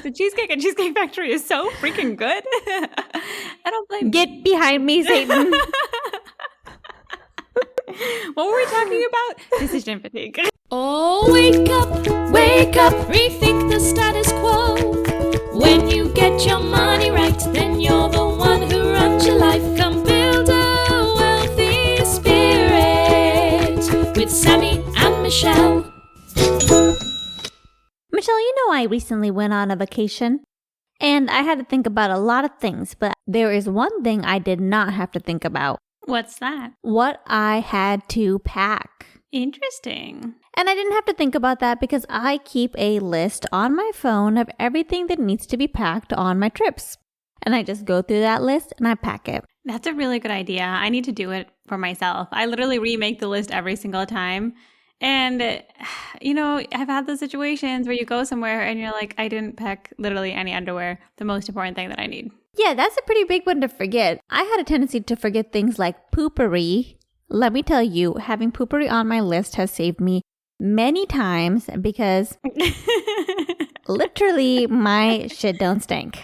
The cheesecake at Cheesecake Factory is so freaking good. I don't blame you. Get behind me, Satan. What were we talking about? Decision fatigue. Oh, wake up, rethink the status quo. When you get your money right, then you're the one who runs your life. Come build a wealthy spirit with Sammy and Michelle. Michelle, you know I recently went on a vacation and I had to think about a lot of things, but there is one thing I did not have to think about. What's that? What I had to pack. Interesting. And I didn't have to think about that because I keep a list on my phone of everything that needs to be packed on my trips. And I just go through that list and I pack it. That's a really good idea. I need to do it for myself. I literally remake the list every single time. And, you know, I've had those situations where you go somewhere and you're like, I didn't pack literally any underwear, the most important thing that I need. Yeah, that's a pretty big one to forget. I had a tendency to forget things like poopery. Let me tell you, having poopery on my list has saved me many times because literally my shit don't stink.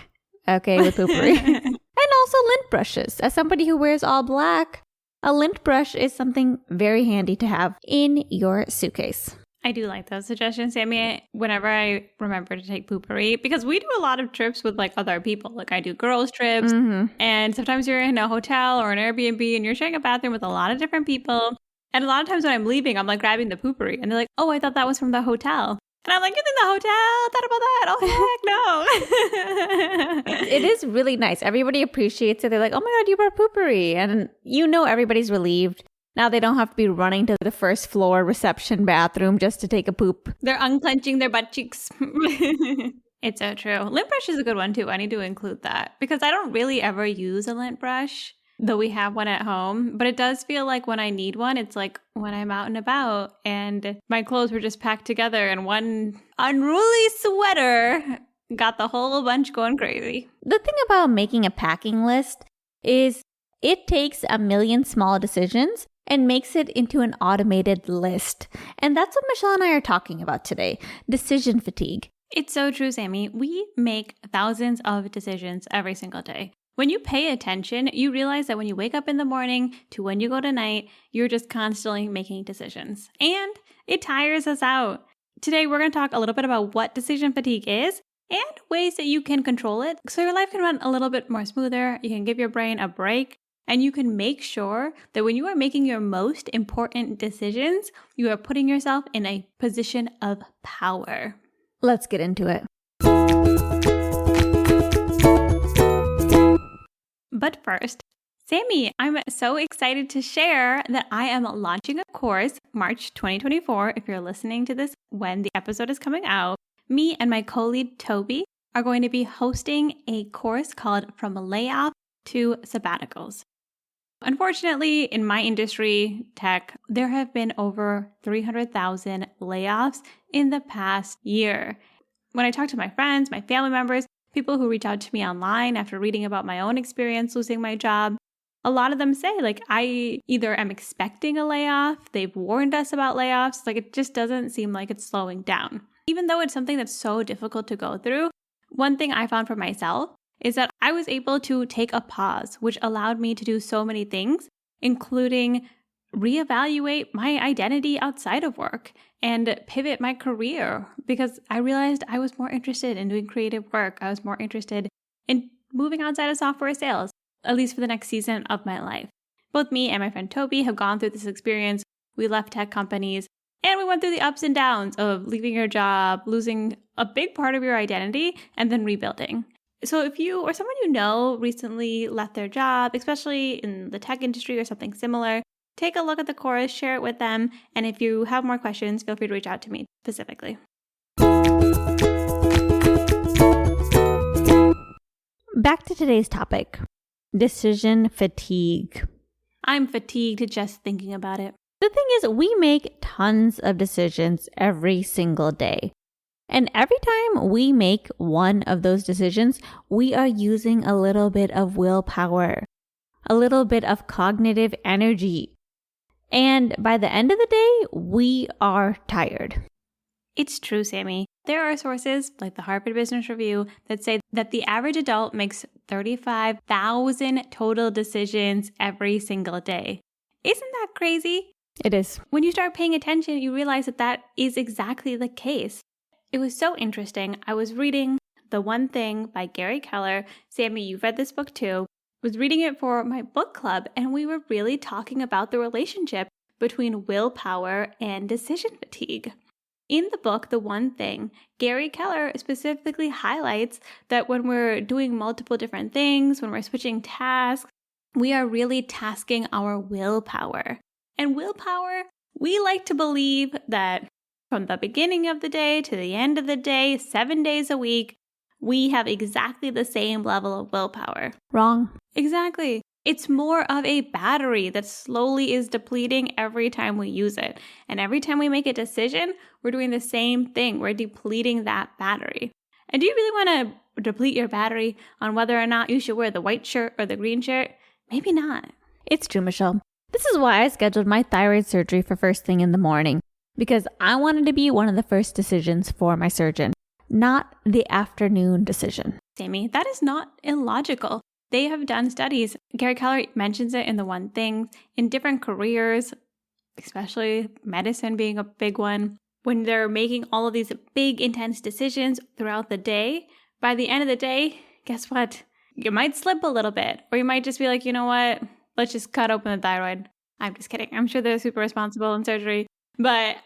Okay, with poopery. And also lint brushes. As somebody who wears all black, a lint brush is something very handy to have in your suitcase. I do like those suggestions, Sammy, whenever I remember to take poopery, because we do a lot of trips with like other people. Like I do girls trips, and sometimes you're in a hotel or an Airbnb and you're sharing a bathroom with a lot of different people. And a lot of times when I'm leaving, I'm like grabbing the poopery and they're like, oh, I thought that was from the hotel. And I'm like, you think the hotel thought about that? Oh, heck no. It is really nice. Everybody appreciates it. They're like, oh my God, you brought poopery. And you know everybody's relieved. Now they don't have to be running to the first floor reception bathroom just to take a poop. They're unclenching their butt cheeks. It's so true. Lint brush is a good one too. I need to include that because I don't really ever use a lint brush, though we have one at home. But it does feel like when I need one, it's like when I'm out and about and my clothes were just packed together and one unruly sweater got the whole bunch going crazy. The thing about making a packing list is it takes a million small decisions and makes it into an automated list. And that's what Michelle and I are talking about today, decision fatigue. It's so true, Sammy. We make thousands of decisions every single day. When you pay attention, you realize that when you wake up in the morning to when you go to night, you're just constantly making decisions. And it tires us out. Today, we're going to talk a little bit about what decision fatigue is and ways that you can control it so your life can run a little bit more smoother. You can give your brain a break. And you can make sure that when you are making your most important decisions, you are putting yourself in a position of power. Let's get into it. But first, Sammy, I'm so excited to share that I am launching a course March 2024. If you're listening to this when the episode is coming out, me and my co-lead Toby are going to be hosting a course called From Layoff to Sabbaticals. Unfortunately, in my industry, tech, there have been over 300,000 layoffs in the past year. When I talk to my friends, my family members, people who reach out to me online after reading about my own experience losing my job, a lot of them say, like, I either am expecting a layoff, they've warned us about layoffs, like it just doesn't seem like it's slowing down. Even though it's something that's so difficult to go through, one thing I found for myself is that I was able to take a pause, which allowed me to do so many things, including reevaluate my identity outside of work and pivot my career because I realized I was more interested in doing creative work. I was more interested in moving outside of software sales, at least for the next season of my life. Both me and my friend Toby have gone through this experience. We left tech companies and we went through the ups and downs of leaving your job, losing a big part of your identity, and then rebuilding. So if you or someone you know recently left their job, especially in the tech industry or something similar, take a look at the course, share it with them, and if you have more questions, feel free to reach out to me specifically. Back to today's topic, decision fatigue. I'm fatigued just thinking about it. The thing is, we make tons of decisions every single day. And every time we make one of those decisions, we are using a little bit of willpower, a little bit of cognitive energy. And by the end of the day, we are tired. It's true, Sammy. There are sources like the Harvard Business Review that say that the average adult makes 35,000 total decisions every single day. Isn't that crazy? It is. When you start paying attention, you realize that that is exactly the case. It was so interesting. I was reading The One Thing by Gary Keller. Sammy, you've read this book too. I was reading it for my book club, and we were really talking about the relationship between willpower and decision fatigue. In the book, The One Thing, Gary Keller specifically highlights that when we're doing multiple different things, when we're switching tasks, we are really tasking our willpower. And willpower, we like to believe that from the beginning of the day to the end of the day, 7 days a week, we have exactly the same level of willpower. Wrong. Exactly. It's more of a battery that slowly is depleting every time we use it. And every time we make a decision, we're doing the same thing. We're depleting that battery. And do you really want to deplete your battery on whether or not you should wear the white shirt or the green shirt? Maybe not. It's true, Michelle. This is why I scheduled my thyroid surgery for first thing in the morning, because I wanted to be one of the first decisions for my surgeon, not the afternoon decision. Sammy, that is not illogical. They have done studies. Gary Keller mentions it in The One Thing, in different careers, especially medicine being a big one. When they're making all of these big, intense decisions throughout the day, by the end of the day, guess what? You might slip a little bit, or you might just be like, you know what? Let's just cut open the thyroid. I'm just kidding. I'm sure they're super responsible in surgery, but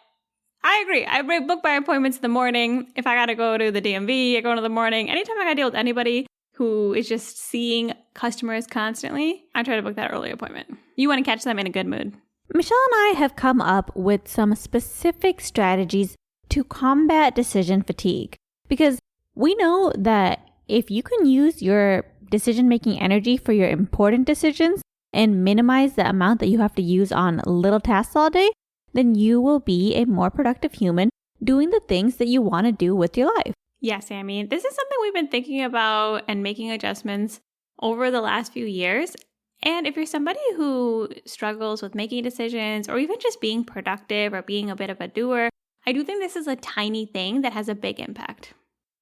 I agree. I book my appointments in the morning. If I got to go to the DMV, I go in the morning. Anytime I got to deal with anybody who is just seeing customers constantly, I try to book that early appointment. You want to catch them in a good mood. Michelle and I have come up with some specific strategies to combat decision fatigue, because we know that if you can use your decision-making energy for your important decisions and minimize the amount that you have to use on little tasks all day, then you will be a more productive human doing the things that you want to do with your life. Yeah, Sammy, this is something we've been thinking about and making adjustments over the last few years. And if you're somebody who struggles with making decisions or even just being productive or being a bit of a doer, I do think this is a tiny thing that has a big impact.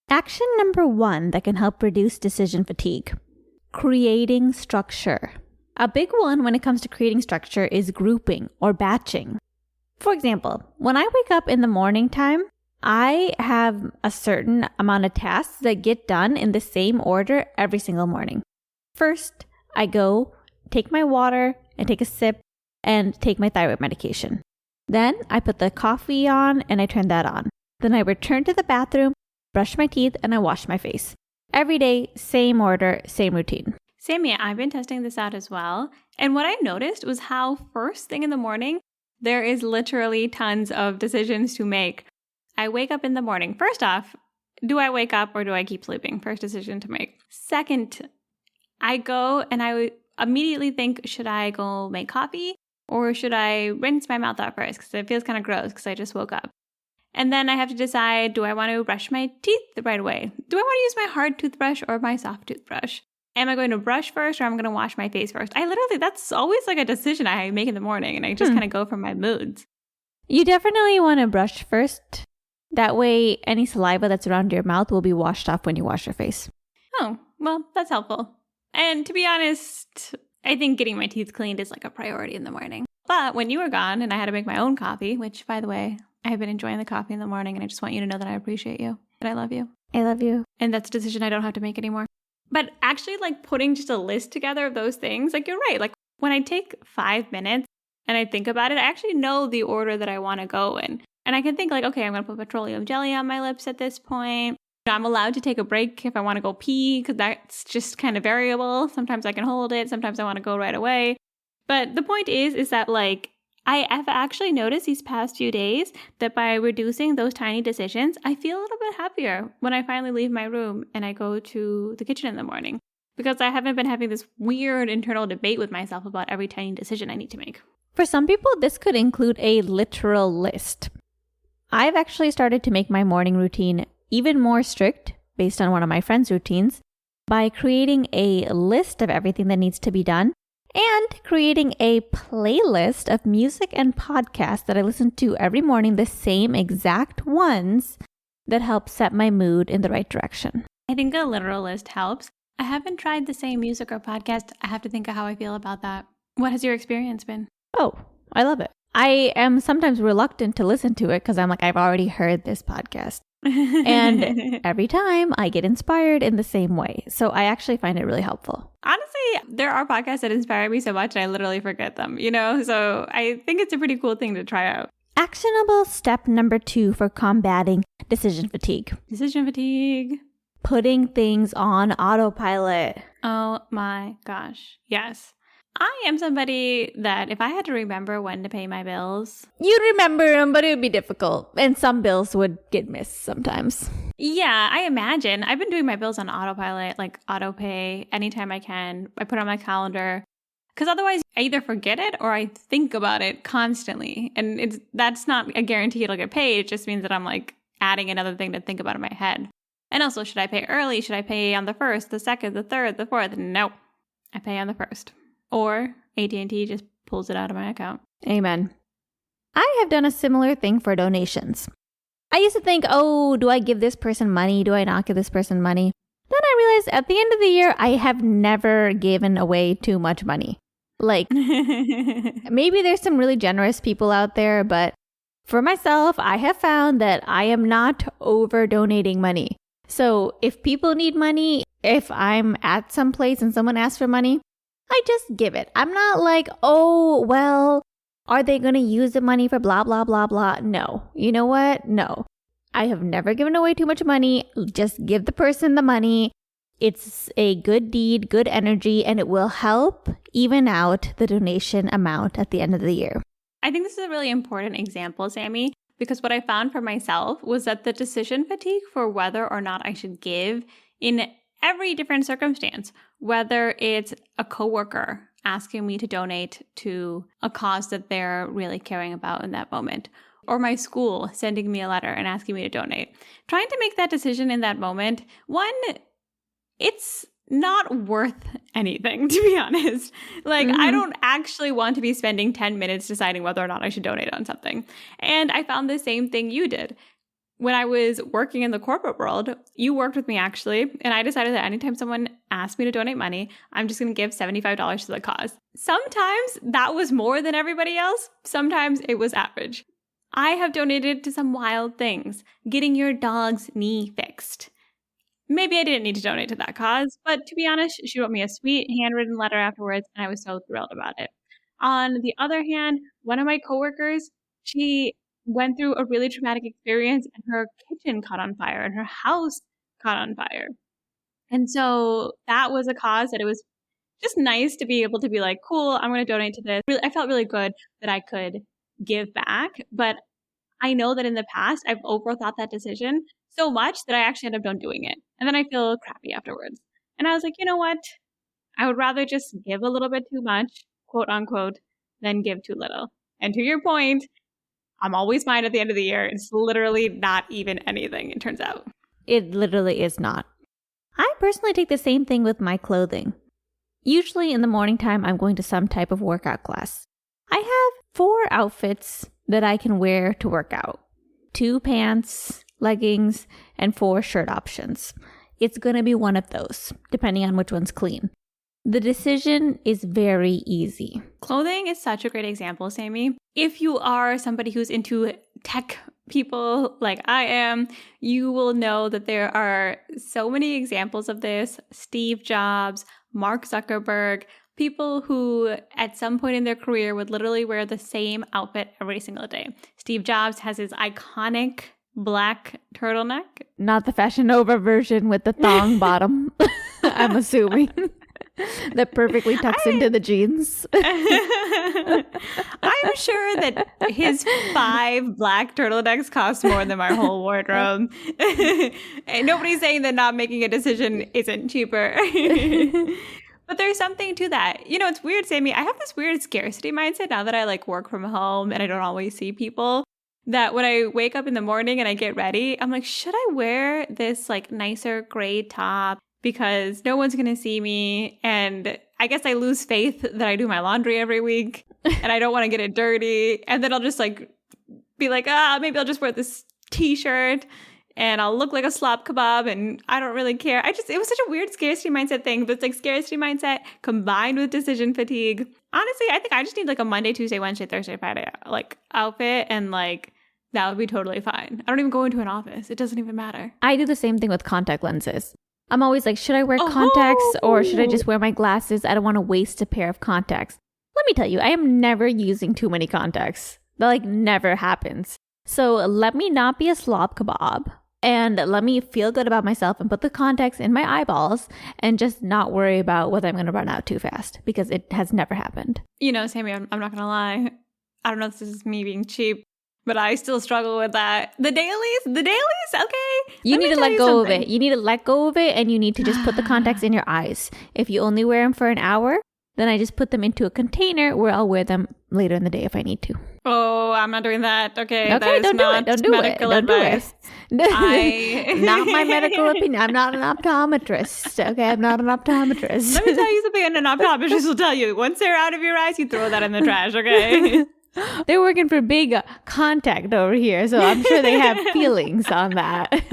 Action number 1 that can help reduce decision fatigue: creating structure. A big one when it comes to creating structure is grouping or batching. For example, when I wake up in the morning time, I have a certain amount of tasks that get done in the same order every single morning. First, I go take my water and take a sip and take my thyroid medication. Then I put the coffee on and I turn that on. Then I return to the bathroom, brush my teeth, and I wash my face. Every day, same order, same routine. Sammy, I've been testing this out as well. And what I noticed was how first thing in the morning, there is literally tons of decisions to make. I wake up in the morning. First off, do I wake up or do I keep sleeping? First decision to make. Second, I go and I immediately think, should I go make coffee or should I rinse my mouth out first? Because it feels kind of gross because I just woke up. And then I have to decide, do I want to brush my teeth right away? Do I want to use my hard toothbrush or my soft toothbrush? Am I going to brush first or am I going to wash my face first? That's always like a decision I make in the morning, and I just kind of go from my moods. You definitely want to brush first. That way, any saliva that's around your mouth will be washed off when you wash your face. Oh, well, that's helpful. And to be honest, I think getting my teeth cleaned is like a priority in the morning. But when you were gone and I had to make my own coffee, which, by the way, I have been enjoying the coffee in the morning, and I just want you to know that I appreciate you, that I love you. I love you. And that's a decision I don't have to make anymore. But actually, like, putting just a list together of those things, like, you're right. Like, when I take 5 minutes and I think about it, I actually know the order that I want to go in. And I can think like, okay, I'm going to put petroleum jelly on my lips at this point. I'm allowed to take a break if I want to go pee, because that's just kind of variable. Sometimes I can hold it. Sometimes I want to go right away. But the point is that, like, I have actually noticed these past few days that by reducing those tiny decisions, I feel a little bit happier when I finally leave my room and I go to the kitchen in the morning, because I haven't been having this weird internal debate with myself about every tiny decision I need to make. For some people, this could include a literal list. I've actually started to make my morning routine even more strict based on one of my friends' routines by creating a list of everything that needs to be done and creating a playlist of music and podcasts that I listen to every morning, the same exact ones that help set my mood in the right direction. I think a literal list helps. I haven't tried the same music or podcast. I have to think of how I feel about that. What has your experience been? Oh, I love it. I am sometimes reluctant to listen to it because I'm like, I've already heard this podcast. And every time I get inspired in the same way. So I actually find it really helpful. Honestly, there are podcasts that inspire me so much and I literally forget them, So I think it's a pretty cool thing to try out. Actionable step number 2 for combating decision fatigue. Decision fatigue. Putting things on autopilot. Oh my gosh. Yes. I am somebody that if I had to remember when to pay my bills... You'd remember them, but it would be difficult. And some bills would get missed sometimes. Yeah, I imagine. I've been doing my bills on autopilot, like auto pay anytime I can. I put it on my calendar. Because otherwise, I either forget it or I think about it constantly. And that's not a guarantee it'll get paid. It just means that I'm like adding another thing to think about in my head. And also, should I pay early? Should I pay on the 1st, the 2nd, the 3rd, the 4th? No, I pay on the 1st. Or AT&T just pulls it out of my account. Amen. I have done a similar thing for donations. I used to think, oh, do I give this person money? Do I not give this person money? Then I realized at the end of the year, I have never given away too much money. Like, maybe there's some really generous people out there, but for myself, I have found that I am not over donating money. So if people need money, if I'm at some place and someone asks for money, I just give it. I'm not like, oh, well, are they going to use the money for blah, blah, blah, blah? No. You know what? No. I have never given away too much money. Just give the person the money. It's a good deed, good energy, and it will help even out the donation amount at the end of the year. I think this is a really important example, Sammy, because what I found for myself was that the decision fatigue for whether or not I should give in every different circumstance, whether it's a coworker asking me to donate to a cause that they're really caring about in that moment, or my school sending me a letter and asking me to donate. Trying to make that decision in that moment, one, it's not worth anything, to be honest. I don't actually want to be spending 10 minutes deciding whether or not I should donate on something. And I found the same thing you did. When I was working in the corporate world, you worked with me actually, and I decided that anytime someone asked me to donate money, I'm just going to give $75 to the cause. Sometimes that was more than everybody else. Sometimes it was average. I have donated to some wild things, getting your dog's knee fixed. Maybe I didn't need to donate to that cause, but to be honest, she wrote me a sweet handwritten letter afterwards, and I was so thrilled about it. On the other hand, one of my coworkers, she went through a really traumatic experience and her kitchen caught on fire and her house caught on fire. And so that was a cause that it was just nice to be able to be like, cool, I'm going to donate to this. I felt really good that I could give back, but I know that in the past, I've overthought that decision so much that I actually ended up not doing it. And then I feel crappy afterwards. And I was like, you know what? I would rather just give a little bit too much, quote unquote, than give too little. And to your point, I'm always fine at the end of the year. It's literally not even anything, it turns out. It literally is not. I personally take the same thing with my clothing. Usually in the morning time, I'm going to some type of workout class. I have 4 outfits that I can wear to work out. 2 pants, leggings, and 4 shirt options. It's going to be one of those, depending on which one's clean. The decision is very easy. Clothing is such a great example, Sammy. If you are somebody who's into tech people like I am, you will know that there are so many examples of this. Steve Jobs, Mark Zuckerberg, people who at some point in their career would literally wear the same outfit every single day. Steve Jobs has his iconic black turtleneck. Not the Fashion Nova version with the thong bottom, I'm assuming. That perfectly tucks into the jeans. I'm sure that his 5 black turtlenecks cost more than my whole wardrobe. And nobody's saying that not making a decision isn't cheaper. But there's something to that. It's weird, Sammy. I have this weird scarcity mindset now that I work from home and I don't always see people. That when I wake up in the morning and I get ready, I'm like, should I wear this nicer gray top? Because no one's going to see me. And I guess I lose faith that I do my laundry every week and I don't want to get it dirty. And then I'll just be like, maybe I'll just wear this t-shirt. and I'll look like a slop kebab and I don't really care. It was such a weird scarcity mindset thing, but it's like scarcity mindset combined with decision fatigue. Honestly, I think I just need like a Monday, Tuesday, Wednesday, Thursday, Friday like outfit, and like that would be totally fine. I don't even go into an office. It doesn't even matter. I do the same thing with contact lenses. I'm always like, should I wear contacts or should I just wear my glasses? I don't want to waste a pair of contacts. Let me tell you, I am never using too many contacts. That like never happens. So let me not be a slob kebab and let me feel good about myself and put the contacts in my eyeballs and just not worry about whether I'm going to run out too fast, because it has never happened. You know, Sammy, I'm not going to lie. I don't know if this is me being cheap, but I still struggle with that. The dailies, okay. You need to let go of it. You need to let go of it, and you need to just put the contacts in your eyes. If you only wear them for an hour, then I just put them into a container where I'll wear them later in the day if I need to. Oh, I'm not doing that. Okay, that don't do it. Don't do it. Don't do it. Not my medical opinion. I'm not an optometrist. Okay, I'm not an optometrist. Let me tell you something an optometrist will tell you. Once they're out of your eyes, you throw that in the trash, okay? They're working for big contact over here, so I'm sure they have feelings on that.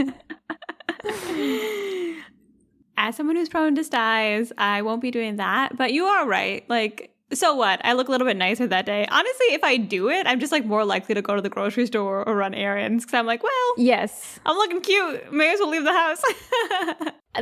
As someone who's prone to styes, I won't be doing that. But you are right. Like, so what? I look a little bit nicer that day. Honestly, if I do it, I'm just like more likely to go to the grocery store or run errands, because I'm like, well, yes, I'm looking cute. May as well leave the house.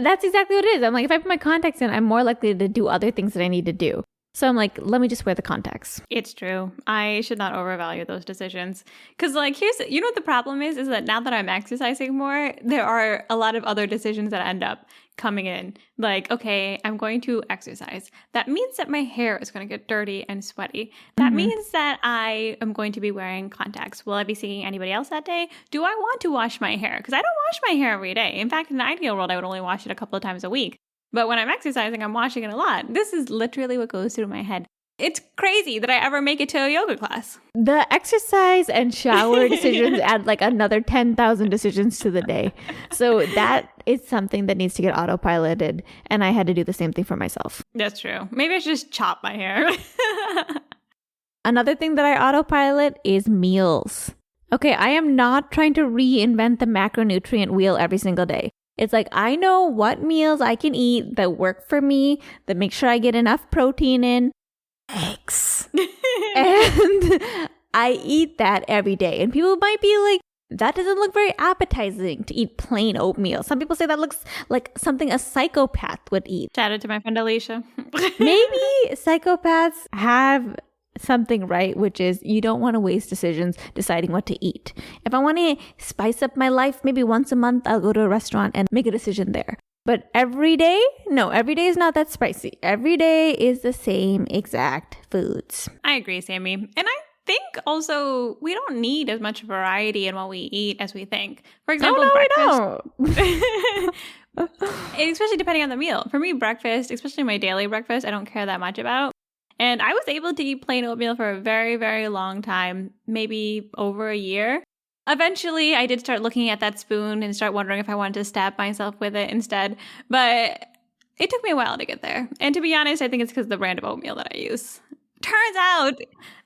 That's exactly what it is. I'm like, if I put my contacts in, I'm more likely to do other things that I need to do. So I'm like, let me just wear the contacts. It's true. I should not overvalue those decisions. Because like, you know what the problem is that now that I'm exercising more, there are a lot of other decisions that end up coming in. Like, okay, I'm going to exercise. That means that my hair is going to get dirty and sweaty. That means that I am going to be wearing contacts. Will I be seeing anybody else that day? Do I want to wash my hair? Because I don't wash my hair every day. In fact, in an ideal world, I would only wash it a couple of times a week. But when I'm exercising, I'm washing it a lot. This is literally what goes through my head. It's crazy that I ever make it to a yoga class. The exercise and shower decisions add like another 10,000 decisions to the day. So that is something that needs to get autopiloted. And I had to do the same thing for myself. That's true. Maybe I should just chop my hair. Another thing that I autopilot is meals. Okay, I am not trying to reinvent the macronutrient wheel every single day. It's like, I know what meals I can eat that work for me, that make sure I get enough protein in. Eggs. And I eat that every day. And people might be like, that doesn't look very appetizing to eat plain oatmeal. Some people say that looks like something a psychopath would eat. Shout out to my friend Alicia. Maybe psychopaths have something right, which is you don't want to waste decisions deciding what to eat. If I want to spice up my life, maybe once a month I'll go to a restaurant and make a decision there. But every day? No, every day is not that spicy. Every day is the same exact foods. I agree, Sammy. And I think also we don't need as much variety in what we eat as we think. For example, breakfast. We don't. Especially depending on the meal. For me, breakfast, especially my daily breakfast, I don't care that much about. And I was able to eat plain oatmeal for a very, very long time, maybe over a year. Eventually, I did start looking at that spoon and start wondering if I wanted to stab myself with it instead. But it took me a while to get there. And to be honest, I think it's because of the brand of oatmeal that I use. Turns out,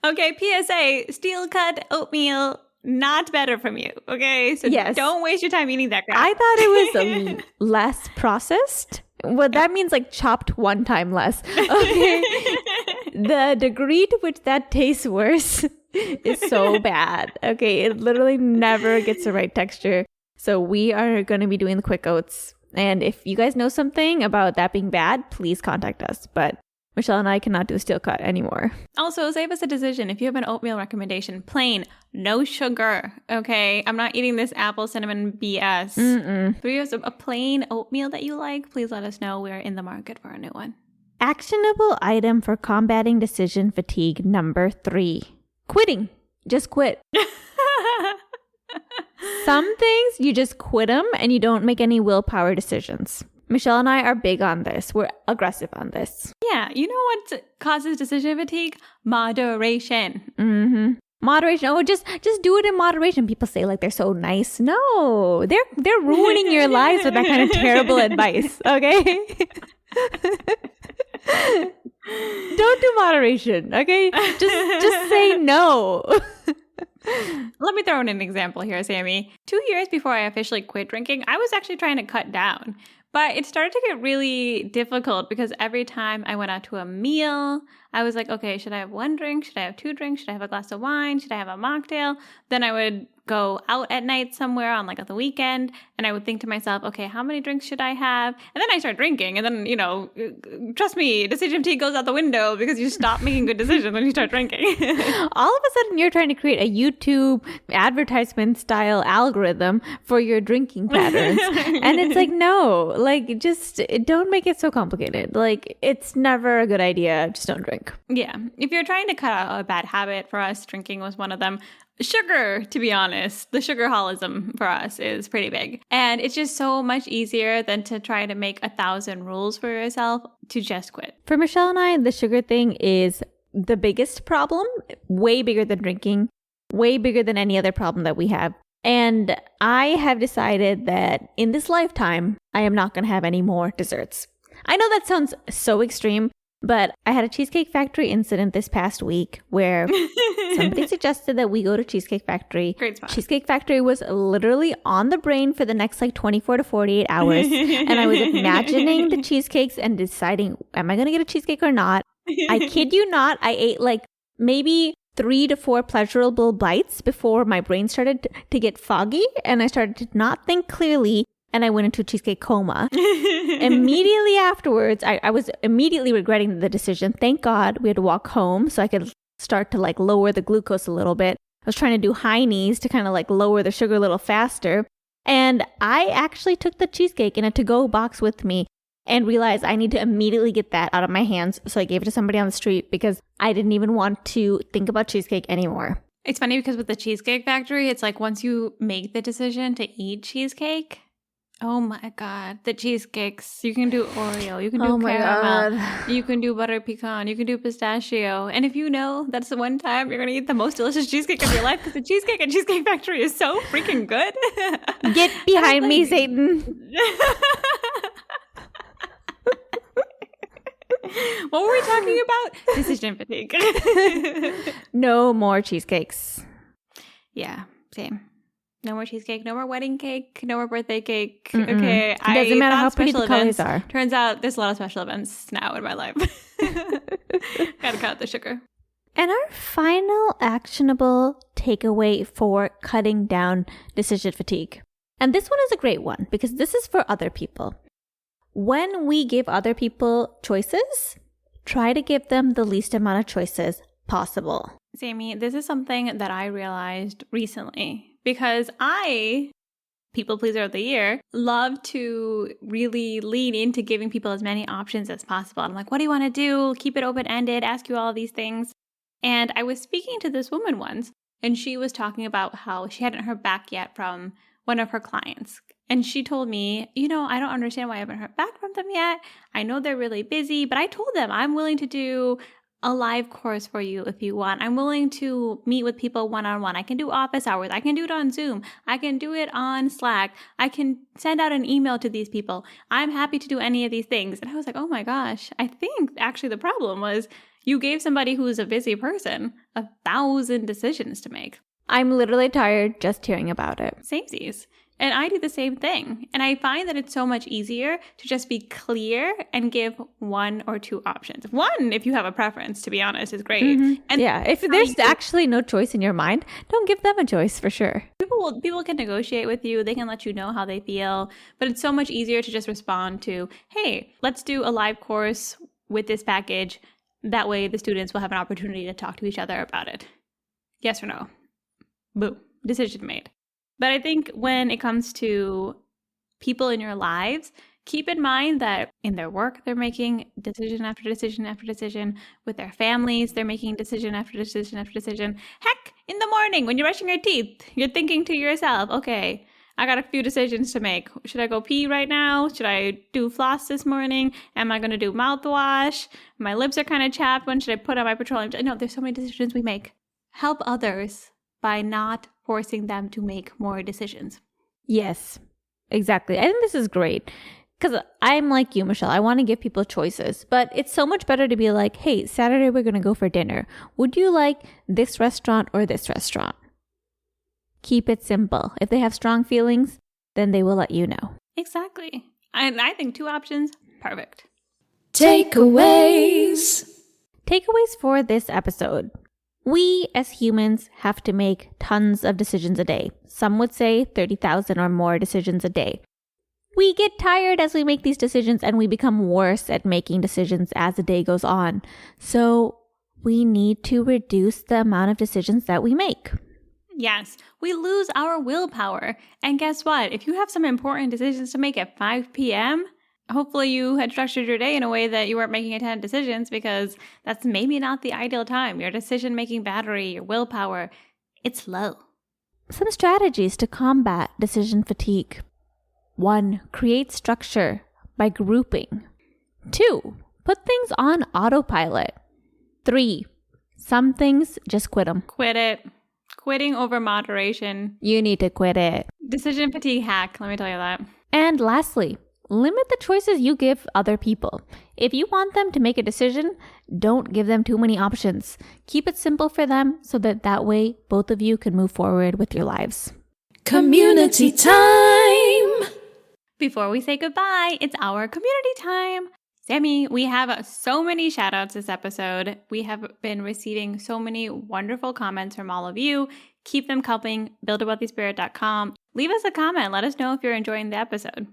okay, PSA, steel cut oatmeal, not better from you, okay? So yes. Don't waste your time eating that crap. I thought it was less processed. Well, that means like chopped one time less. Okay. The degree to which that tastes worse is so bad. Okay. It literally never gets the right texture. So we are going to be doing the quick oats. And if you guys know something about that being bad, please contact us. But Michelle and I cannot do steel cut anymore. Also, save us a decision. If you have an oatmeal recommendation, plain, no sugar, okay? I'm not eating this apple cinnamon BS. If you have a plain oatmeal that you like, please let us know. We're in the market for a new one. Actionable item for combating decision fatigue number 3. Quitting. Just quit. Some things, you just quit them and you don't make any willpower decisions. Michelle and I are big on this. We're aggressive on this. Yeah. You know what causes decision fatigue? Moderation. Moderation. Oh, just do it in moderation. People say like they're so nice. No, they're ruining your lives with that kind of terrible advice. Okay. Don't do moderation. Okay. Just say no. Let me throw in an example here, Sammy. 2 years before I officially quit drinking, I was actually trying to cut down. But it started to get really difficult because every time I went out to a meal, I was like, okay, should I have 1 drink? Should I have 2 drinks? Should I have a glass of wine? Should I have a mocktail? Then I would go out at night somewhere on like the weekend and I would think to myself, okay, how many drinks should I have? And then I start drinking and then, trust me, decision fatigue goes out the window because you stop making good decisions when you start drinking. All of a sudden you're trying to create a YouTube advertisement style algorithm for your drinking patterns. And it's like, no, like just don't make it so complicated. Like it's never a good idea. Just don't drink. Yeah. If you're trying to cut out a bad habit, for us, drinking was one of them. Sugar, to be honest, the sugarholism for us is pretty big. And it's just so much easier than to try to make 1,000 rules for yourself to just quit. For Michelle and I, the sugar thing is the biggest problem, way bigger than drinking, way bigger than any other problem that we have. And I have decided that in this lifetime, I am not going to have any more desserts. I know that sounds so extreme, but I had a Cheesecake Factory incident this past week where somebody suggested that we go to Cheesecake Factory. Great spot. Cheesecake Factory was literally on the brain for the next 24 to 48 hours. And I was imagining the cheesecakes and deciding, am I going to get a cheesecake or not? I kid you not, I ate maybe 3 to 4 pleasurable bites before my brain started to get foggy and I started to not think clearly. And I went into a cheesecake coma. Immediately afterwards, I was immediately regretting the decision. Thank God we had to walk home so I could start to lower the glucose a little bit. I was trying to do high knees to kind of lower the sugar a little faster. And I actually took the cheesecake in a to-go box with me and realized I need to immediately get that out of my hands. So I gave it to somebody on the street because I didn't even want to think about cheesecake anymore. It's funny because with the Cheesecake Factory, it's like once you make the decision to eat cheesecake, oh my God, the cheesecakes. You can do Oreo, you can do caramel, you can do butter pecan, you can do pistachio. And if you know that's the one time you're going to eat the most delicious cheesecake of your life because the cheesecake at Cheesecake Factory is so freaking good. Get behind me, Satan. What were we talking about? Decision fatigue. No more cheesecakes. Yeah, same. No more cheesecake, no more wedding cake, no more birthday cake. Mm-mm. Okay. It doesn't matter how pretty the colors are. Turns out there's a lot of special events now in my life. Gotta cut the sugar. And our final actionable takeaway for cutting down decision fatigue. And this one is a great one because this is for other people. When we give other people choices, try to give them the least amount of choices possible. Sammy, this is something that I realized recently. Because I, people pleaser of the year, love to really lean into giving people as many options as possible. I'm like, what do you want to do? Keep it open-ended, ask you all these things. And I was speaking to this woman once, and she was talking about how she hadn't heard back yet from one of her clients. And she told me, I don't understand why I haven't heard back from them yet. I know they're really busy, but I told them I'm willing to do a live course for you if you want. I'm willing to meet with people one-on-one. I can do office hours. I can do it on Zoom. I can do it on Slack. I can send out an email to these people. I'm happy to do any of these things. And I was like, oh my gosh, I think actually the problem was you gave somebody who is a busy person 1,000 decisions to make. I'm literally tired just hearing about it. Samesies. And I do the same thing. And I find that it's so much easier to just be clear and give 1 or 2 options. 1, if you have a preference, to be honest, is great. Mm-hmm. And yeah, if there's actually no choice in your mind, don't give them a choice for sure. People can negotiate with you. They can let you know how they feel. But it's so much easier to just respond to, hey, let's do a live course with this package. That way the students will have an opportunity to talk to each other about it. Yes or no? Boom. Decision made. But I think when it comes to people in your lives, keep in mind that in their work, they're making decision after decision after decision. With their families, they're making decision after decision after decision. Heck, in the morning when you're brushing your teeth, you're thinking to yourself, okay, I got a few decisions to make. Should I go pee right now? Should I do floss this morning? Am I going to do mouthwash? My lips are kind of chapped. When should I put on my petroleum? No, there's so many decisions we make. Help others by not forcing them to make more decisions. Yes, exactly. I think this is great because I'm like you, Michelle. I want to give people choices, but it's so much better to be like, hey, Saturday we're going to go for dinner. Would you like this restaurant or this restaurant? Keep it simple. If they have strong feelings, then they will let you know. Exactly. And I think 2 options, perfect. Takeaways. Takeaways for this episode. We as humans have to make tons of decisions a day. Some would say 30,000 or more decisions a day. We get tired as we make these decisions and we become worse at making decisions as the day goes on. So we need to reduce the amount of decisions that we make. Yes, we lose our willpower. And guess what? If you have some important decisions to make at 5 p.m., hopefully you had structured your day in a way that you weren't making a ton of decisions, because that's maybe not the ideal time. Your decision-making battery, your willpower, it's low. Some strategies to combat decision fatigue. 1. Create structure by grouping. 2. Put things on autopilot. 3. Some things, just quit them. Quit it. Quitting over moderation. You need to quit it. Decision fatigue hack, let me tell you that. And lastly, limit the choices you give other people. If you want them to make a decision, don't give them too many options. Keep it simple for them so that way both of you can move forward with your lives. Community time. Before we say goodbye, it's our community time. Sammy, we have so many shout outs this episode. We have been receiving so many wonderful comments from all of you. Keep them coming. buildawealthyspirit.com. Leave us a comment. Let us know if you're enjoying the episode.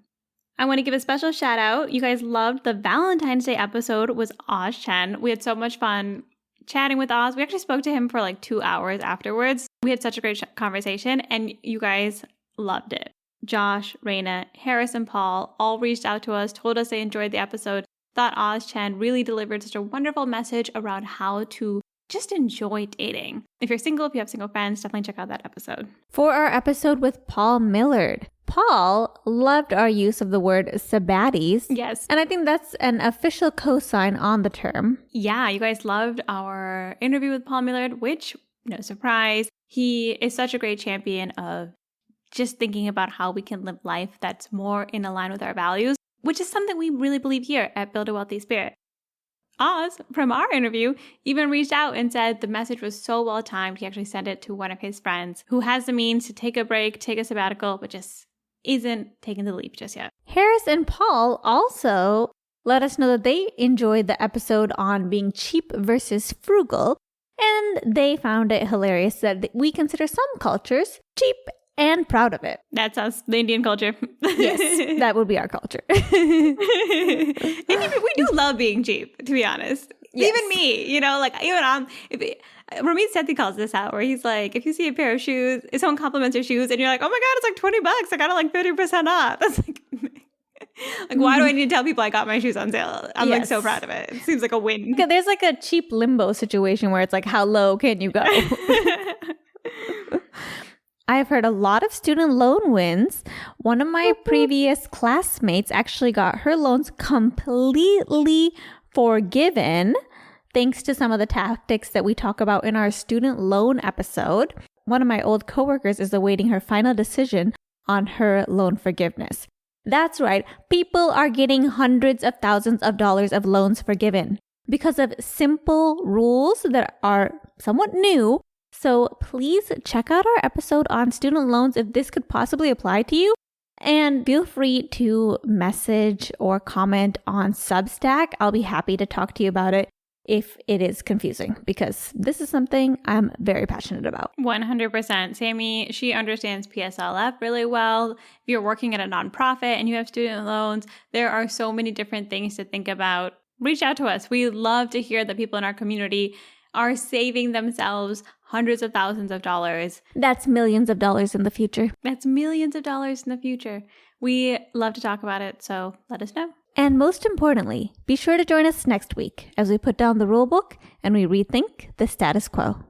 I want to give a special shout out. You guys loved the Valentine's Day episode with Oz Chen. We had so much fun chatting with Oz. We actually spoke to him for like 2 hours afterwards. We had such a great conversation and you guys loved it. Josh, Raina, Harris, and Paul all reached out to us, told us they enjoyed the episode, thought Oz Chen really delivered such a wonderful message around how to just enjoy dating. If you're single, if you have single friends, definitely check out that episode. For our episode with Paul Millard, Paul loved our use of the word sabbaties. Yes. And I think that's an official cosign on the term. Yeah, you guys loved our interview with Paul Millard, which, no surprise, he is such a great champion of just thinking about how we can live life that's more in line with our values, which is something we really believe here at Build a Wealthy Spirit. Oz, from our interview, even reached out and said the message was so well timed, he actually sent it to one of his friends who has the means to take a break, take a sabbatical, but just isn't taking the leap just yet. Harris and Paul also let us know that they enjoyed the episode on being cheap versus frugal, and they found it hilarious that we consider some cultures cheap and proud of it. That's us, the Indian culture. Yes, that would be our culture. And even, we do love being cheap, to be honest. Yes. Even me, you know, like even Ramit Sethi calls this out, where he's like, if you see a pair of shoes, if someone compliments your shoes and you're like, oh my God, it's like $20. I got it like 30% off. That's like, why do I need to tell people I got my shoes on sale? I'm like so proud of it. It seems like a win. There's like a cheap limbo situation where it's like, how low can you go? I've heard a lot of student loan wins. One of my previous classmates actually got her loans completely forgiven thanks to some of the tactics that we talk about in our student loan episode. One of my old coworkers is awaiting her final decision on her loan forgiveness. That's right. People are getting hundreds of thousands of dollars of loans forgiven because of simple rules that are somewhat new. So please check out our episode on student loans if this could possibly apply to you. And feel free to message or comment on Substack. I'll be happy to talk to you about it if it is confusing, because this is something I'm very passionate about. 100%. Sammy, she understands PSLF really well. If you're working at a nonprofit and you have student loans, there are so many different things to think about. Reach out to us. We love to hear that people in our community are saving themselves hundreds of thousands of dollars. That's millions of dollars in the future. That's millions of dollars in the future. We love to talk about it, so let us know. And most importantly, be sure to join us next week as we put down the rule book and we rethink the status quo.